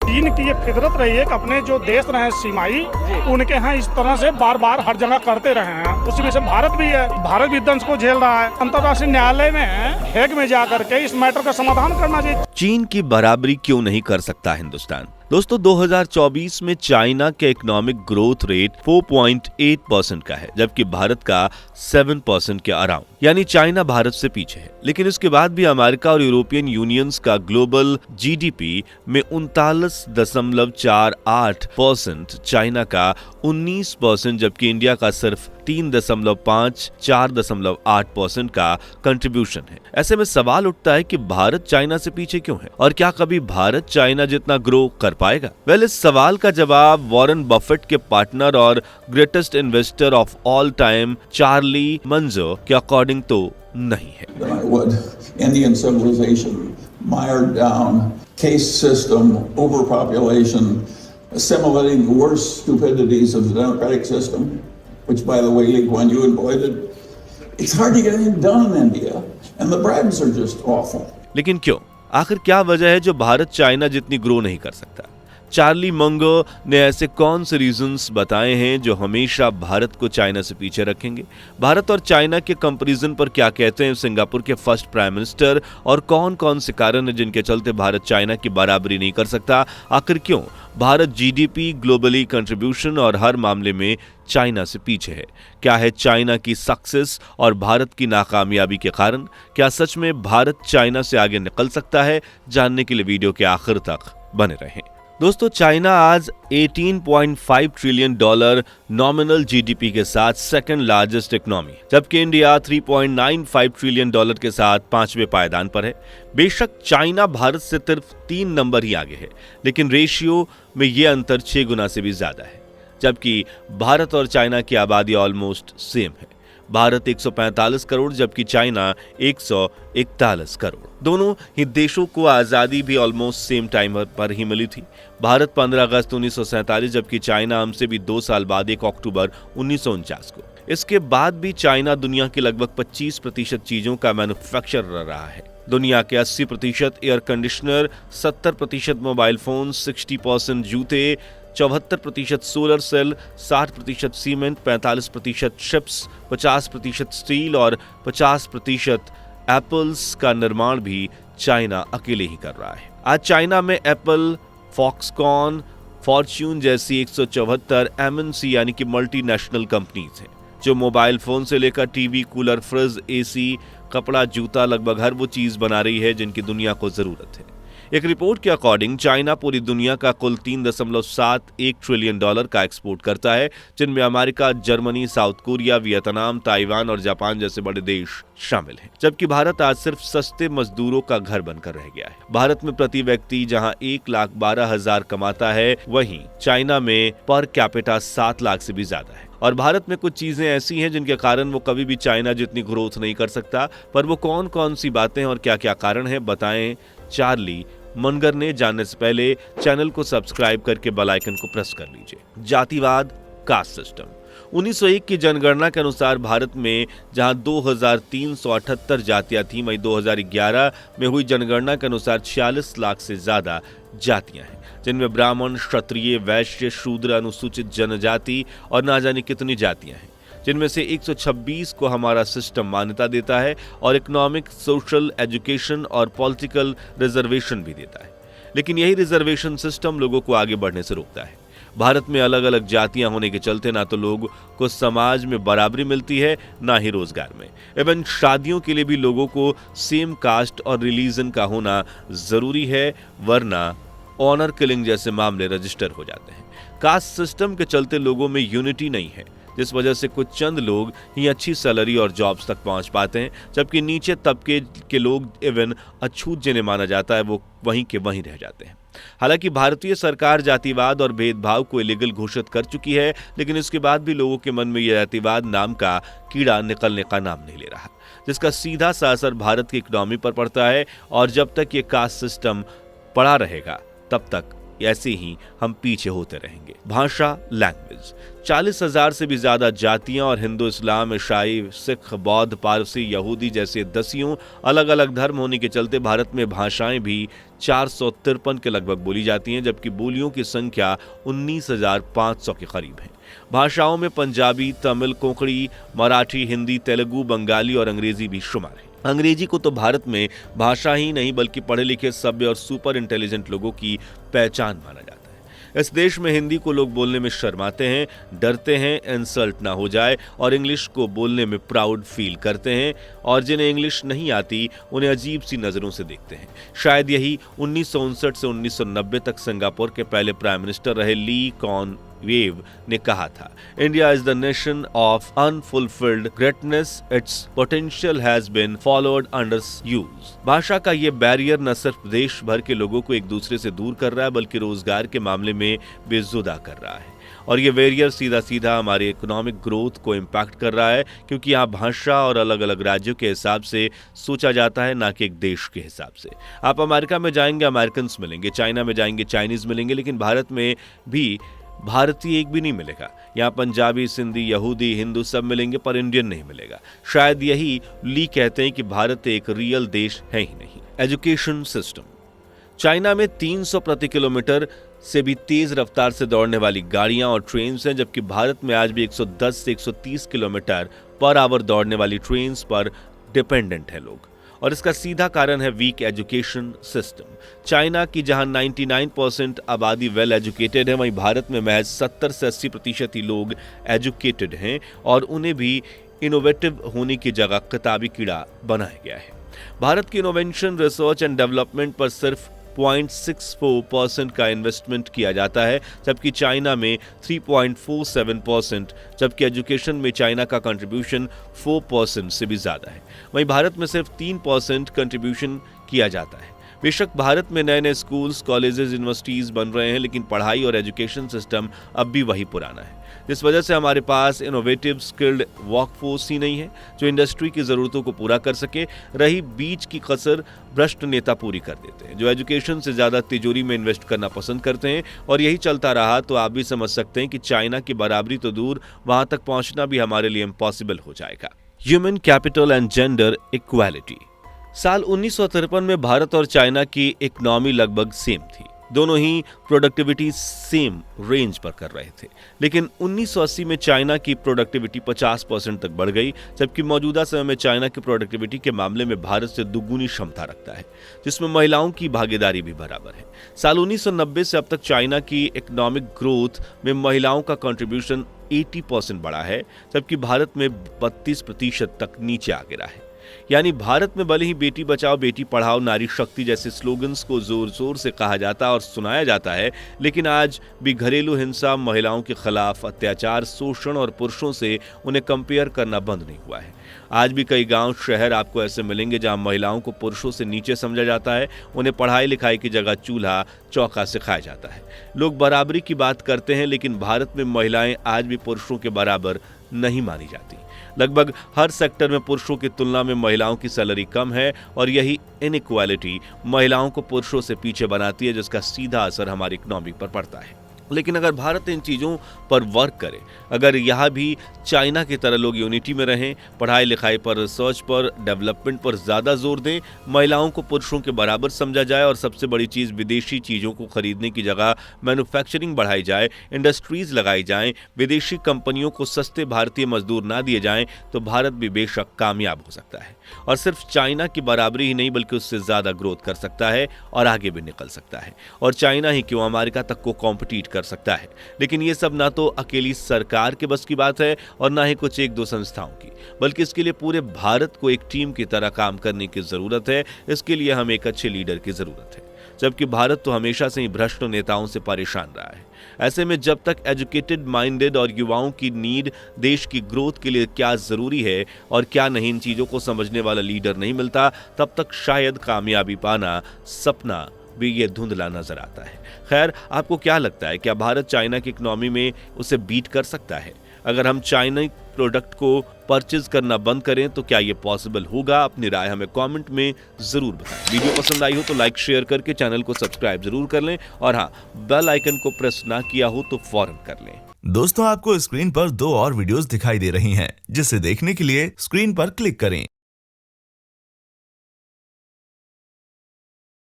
चीन की ये फितरत रही है कि अपने जो देश रहे सीमाई उनके यहाँ इस तरह से बार बार हर जगह करते रहे हैं। उसी में से भारत भी है, भारत भी दंश को झेल रहा है। अंतर्राष्ट्रीय न्यायालय में हेग में जा करके इस मैटर का समाधान करना चाहिए। चीन की बराबरी क्यों नहीं कर सकता हिंदुस्तान? दोस्तों 2024 में चाइना के इकोनॉमिक ग्रोथ रेट 4.8% का है, जबकि भारत का 7% के अराउंड, यानी चाइना भारत से पीछे है। लेकिन इसके बाद भी अमेरिका और यूरोपियन यूनियंस का ग्लोबल जीडीपी में 39.48%, चाइना का 19%, जबकि इंडिया का सिर्फ 3.5-4.8% का कंट्रीब्यूशन है। ऐसे में सवाल उठता है कि भारत चाइना से पीछे क्यों है और क्या कभी भारत चाइना जितना ग्रो कर पाएगा? इस सवाल का जवाब वॉरेन बफेट के पार्टनर और greatest investor of all time Charlie Munger के अकॉर्डिंग तो नहीं है। Indian civilization mired down, caste system, overpopulation, assimilating the worst stupidities of the democratic system, which by the way Lee Kuan Yew avoided. It's hard to get anything done in India, and the bribes are just awful. लेकिन क्यों? आखिर क्या वजह है जो Bharat China जितनी grow नहीं कर सकता? चार्ली मंगो ने ऐसे कौन से रीजंस बताए हैं जो हमेशा भारत को चाइना से पीछे रखेंगे? भारत और चाइना के कंपैरिजन पर क्या कहते हैं सिंगापुर के फर्स्ट प्राइम मिनिस्टर? और कौन कौन से कारण हैं जिनके चलते भारत चाइना की बराबरी नहीं कर सकता? आखिर क्यों भारत जीडीपी, ग्लोबली कंट्रीब्यूशन और हर मामले में चाइना से पीछे है? क्या है चाइना की सक्सेस और भारत की नाकामयाबी के कारण? क्या सच में भारत चाइना से आगे निकल सकता है? जानने के लिए वीडियो के आखिर तक बने रहें। दोस्तों, चाइना आज $18.5 ट्रिलियन नॉमिनल जीडीपी के साथ सेकंड लार्जेस्ट इकोनॉमी, जबकि इंडिया $3.95 ट्रिलियन के साथ 5वें पायदान पर है। बेशक चाइना भारत से सिर्फ 3 नंबर ही आगे है, लेकिन रेशियो में ये अंतर 6 गुना से भी ज्यादा है। जबकि भारत और चाइना की आबादी ऑलमोस्ट सेम है। भारत 145 करोड़ जबकि चाइना 141 करोड़। दोनों ही देशों को आजादी भी ऑलमोस्ट सेम टाइम पर ही मिली थी। भारत 15 अगस्त 1947 जबकि चाइना हमसे भी 2 साल बाद 1 अक्टूबर 1949 को। इसके बाद भी चाइना दुनिया की लगभग 25% चीजों का मैन्युफैक्चरर रहा है। दुनिया के 80% एयर कंडीशनर, 70% मोबाइल फोन, 60% जूते, 74% solar cell, 60% cement, 45% chips, 50% steel और 50% एप्पल्स का निर्माण भी चाइना अकेले ही कर रहा है। आज चाइना में एप्पल, फॉक्सकॉन, फॉर्च्यून जैसी 174 एमएनसी यानी कि मल्टीनेशनल कंपनीज हैं, जो मोबाइल फोन से लेकर टीवी, कूलर, फ्रिज, एसी, कपड़ा, जूता, लगभग हर वो चीज बना रही है जिनकी दुनिया को जरूरत है। एक रिपोर्ट के अकॉर्डिंग चाइना पूरी दुनिया का कुल $3.71 ट्रिलियन का एक्सपोर्ट करता है, जिनमें America, Germany, south Korea, Vietnam, Taiwan और जापान जैसे बड़े देश शामिल हैं। जबकि भारत आज सिर्फ सस्ते मजदूरों का घर बनकर रह गया है। भारत में प्रति व्यक्ति जहां 1,12,000 कमाता है, वहीं चाइना में पर कैपिटा 7 लाख से भी ज्यादा है। और भारत में कुछ चीजें ऐसी हैं जिनके कारण वो कभी भी चाइना जितनी ग्रोथ नहीं कर सकता। पर वो कौन कौन सी बातें और क्या क्या कारण है, बताएं चार्ली मनगर ने। जानने से पहले चैनल को सब्सक्राइब करके बेल आइकन को प्रेस कर लीजिए। जातिवाद, कास्ट सिस्टम। 1901 की जनगणना के अनुसार भारत में जहां 2378 जातियां थी, वहीं 2011 में हुई जनगणना के अनुसार 46 लाख से ज्यादा जातियां हैं, जिनमें ब्राह्मण, क्षत्रिय, वैश्य, शूद्र, अनुसूचित जनजाति और ना जाने कितनी जातियां हैं, जिनमें से 126 को हमारा सिस्टम मान्यता देता है और इकोनॉमिक, सोशल, एजुकेशन और पॉलिटिकल रिजर्वेशन भी देता है। लेकिन यही रिजर्वेशन सिस्टम लोगों को आगे बढ़ने से रोकता है। भारत में अलग अलग जातियां होने के चलते ना तो लोगों को समाज में बराबरी मिलती है, ना ही रोजगार में। इवन शादियों के लिए भी लोगों को सेम कास्ट और रिलीजन का होना जरूरी है, वरना ऑनर किलिंग जैसे मामले रजिस्टर हो जाते हैं। कास्ट सिस्टम के चलते लोगों में यूनिटी नहीं है, जिस वजह से कुछ चंद लोग ही अच्छी सैलरी और जॉब्स तक पहुंच पाते हैं, जबकि नीचे तबके के लोग इवन अछूत जिन्हें माना जाता है वो वहीं के वहीं रह जाते हैं। हालांकि भारतीय सरकार जातिवाद और भेदभाव को इलीगल घोषित कर चुकी है, लेकिन इसके बाद भी लोगों के मन में यह जातिवाद नाम का कीड़ा निकलने का नाम नहीं ले रहा, जिसका सीधा सा असर भारत की इकोनॉमी पर पड़ता है। और जब तक ये कास्ट सिस्टम पड़ा रहेगा तब तक ऐसे ही हम पीछे होते रहेंगे। भाषा, लैंग्वेज, 40,000 से भी ज्यादा जातियां और हिंदू, इस्लाम, ईसाई, सिख, बौद्ध, पारसी, यहूदी जैसे दसियों अलग अलग धर्म होने के चलते भारत में भाषाएं भी 453 के लगभग बोली जाती हैं, जबकि बोलियों की संख्या 19,500 के करीब है। भाषाओं में पंजाबी, तमिल, कोंकणी, मराठी, हिंदी, तेलुगु, बंगाली और अंग्रेजी भी शुमार है। अंग्रेजी को तो भारत में भाषा ही नहीं बल्कि पढ़े लिखे, सभ्य और सुपर इंटेलिजेंट लोगों की पहचान माना जाता है। इस देश में हिंदी को लोग बोलने में शर्माते हैं, डरते हैं इंसल्ट ना हो जाए, और इंग्लिश को बोलने में प्राउड फील करते हैं, और जिन्हें इंग्लिश नहीं आती उन्हें अजीब सी नजरों से देखते हैं। शायद यही 1959 से 1990 तक सिंगापुर के पहले प्राइम मिनिस्टर रहे ली कॉर्न वेव ने कहा था, India is the nation of unfulfilled greatness, its potential has been followed under use. भाषा का ये बैरियर न सिर्फ देश भर के लोगों को एक दूसरे से दूर कर रहा है बल्कि रोजगार के मामले में बेजुदा कर रहा है, और ये बैरियर सीधा सीधा हमारे इकोनॉमिक ग्रोथ को इम्पैक्ट कर रहा है, क्योंकि यहाँ भाषा और अलग अलग राज्यों के हिसाब से सोचा जाता है, ना कि एक देश के हिसाब से। आप अमेरिका में जाएंगे अमेरिकन्स मिलेंगे, चाइना में जाएंगे चाइनीज मिलेंगे, लेकिन भारत में भी भारतीय एक भी नहीं मिलेगा। यहाँ पंजाबी, सिंधी, यहूदी, हिंदू सब मिलेंगे पर इंडियन नहीं मिलेगा। शायद यही ली कहते हैं कि भारत एक रियल देश है ही नहीं। एजुकेशन सिस्टम, चाइना में 300 प्रति किलोमीटर से भी तेज रफ्तार से दौड़ने वाली गाड़ियां और ट्रेन्स हैं, जबकि भारत में आज भी 110 से 130 किलोमीटर पर आवर दौड़ने वाली ट्रेन्स पर डिपेंडेंट है लोग, और इसका सीधा कारण है वीक एजुकेशन सिस्टम। चाइना की जहां 99% आबादी वेल एजुकेटेड है, वहीं भारत में महज 70 से 80% ही लोग एजुकेटेड हैं, और उन्हें भी इनोवेटिव होने की जगह किताबी कीड़ा बनाया गया है। भारत की इनोवेशन, रिसर्च एंड डेवलपमेंट पर सिर्फ 0.64% का इन्वेस्टमेंट किया जाता है, जबकि चाइना में 3.47%, जबकि एजुकेशन में चाइना का कंट्रीब्यूशन 4% से भी ज्यादा है। वहीं भारत में सिर्फ 3% कंट्रीब्यूशन किया जाता है। बेशक भारत में नए नए स्कूल्स, कॉलेजेस, यूनिवर्सिटीज बन रहे हैं, लेकिन पढ़ाई और एजुकेशन सिस्टम अब भी वही पुराना है, जिस वजह से हमारे पास इनोवेटिव स्किल्ड वर्कफोर्स ही नहीं है जो इंडस्ट्री की ज़रूरतों को पूरा कर सके। रही बीच की कसर भ्रष्ट नेता पूरी कर देते हैं, जो एजुकेशन से ज़्यादा तिजोरी में इन्वेस्ट करना पसंद करते हैं, और यही चलता रहा तो आप भी समझ सकते हैं कि चाइना की बराबरी तो दूर, वहाँ तक पहुँचना भी हमारे लिए इम्पॉसिबल हो जाएगा। Human capital and gender equality, साल 1953 में भारत और चाइना की इकोनॉमी लगभग सेम थी, दोनों ही प्रोडक्टिविटी सेम रेंज पर कर रहे थे, लेकिन 1980 में चाइना की प्रोडक्टिविटी 50% तक बढ़ गई, जबकि मौजूदा समय में चाइना की प्रोडक्टिविटी के मामले में भारत से दुगुनी क्षमता रखता है, जिसमें महिलाओं की भागीदारी भी बराबर है। साल 1990 से अब तक चाइना की इकोनॉमिक ग्रोथ में महिलाओं का कंट्रीब्यूशन 80% बढ़ा है, जबकि भारत में 32% तक नीचे आ गिरा है। यानी भारत में भले ही बेटी बचाओ बेटी पढ़ाओ, नारी शक्ति जैसे स्लोगन्स को जोर जोर से कहा जाता और सुनाया जाता है, लेकिन आज भी घरेलू हिंसा, महिलाओं के खिलाफ अत्याचार, शोषण और पुरुषों से उन्हें कंपेयर करना बंद नहीं हुआ है। आज भी कई गांव, शहर आपको ऐसे मिलेंगे जहां महिलाओं को पुरुषों से नीचे समझा जाता है, उन्हें पढ़ाई लिखाई की जगह चूल्हा चौका सिखाया जाता है। लोग बराबरी की बात करते हैं, लेकिन भारत में महिलाएं आज भी पुरुषों के बराबर नहीं मानी जाती। लगभग हर सेक्टर में पुरुषों की तुलना में महिलाओं की सैलरी कम है, और यही इनइक्वालिटी महिलाओं को पुरुषों से पीछे बनाती है, जिसका सीधा असर हमारी इकोनॉमी पर पड़ता है। लेकिन अगर भारत इन चीज़ों पर वर्क करे, अगर यहाँ भी चाइना की तरह लोग यूनिटी में रहें, पढ़ाई लिखाई पर, रिसर्च पर, डेवलपमेंट पर ज़्यादा जोर दें, महिलाओं को पुरुषों के बराबर समझा जाए, और सबसे बड़ी चीज़ विदेशी चीज़ों को खरीदने की जगह मैन्युफैक्चरिंग बढ़ाई जाए, इंडस्ट्रीज़ लगाई जाएं, विदेशी कंपनियों को सस्ते भारतीय मजदूर ना दिए जाएं, तो भारत भी बेशक कामयाब हो सकता है, और सिर्फ चाइना की बराबरी ही नहीं बल्कि उससे ज़्यादा ग्रोथ कर सकता है और आगे भी निकल सकता है। और चाइना ही क्यों, अमेरिका तक को कॉम्पिटिट कर सकता है। लेकिन ये सब ना तो अकेली सरकार के बस की बात है और ना ही कुछ एक दो संस्थाओं की, बल्कि इसके लिए पूरे भारत को एक टीम की तरह काम करने की जरूरत है। इसके लिए हमें एक अच्छे लीडर की जरूरत है, जबकि भारत तो हमेशा से ही भ्रष्ट नेताओं से परेशान रहा है। ऐसे में जब तक एजुकेटेड माइंडेड और युवाओं की नीड, देश की ग्रोथ के लिए क्या जरूरी है और क्या नहीं, इन चीजों को समझने वाला लीडर नहीं मिलता, तब तक शायद कामयाबी पाना सपना भी ये धुंधला नजर आता है। खैर, आपको क्या लगता है, क्या भारत चाइना की इकोनॉमी में उसे बीट कर सकता है? अगर हम चाइना प्रोडक्ट को परचेज करना बंद करें, तो क्या ये पॉसिबल होगा? अपनी राय हमें कमेंट में जरूर बताएं। वीडियो पसंद आई हो तो लाइक शेयर करके चैनल को सब्सक्राइब जरूर कर लें, और हाँ, बेल आइकन को प्रेस ना किया हो तो फौरन कर लें। दोस्तों, आपको स्क्रीन पर 2 और वीडियोस दिखाई दे रही हैं, जिसे देखने के लिए स्क्रीन पर क्लिक करें।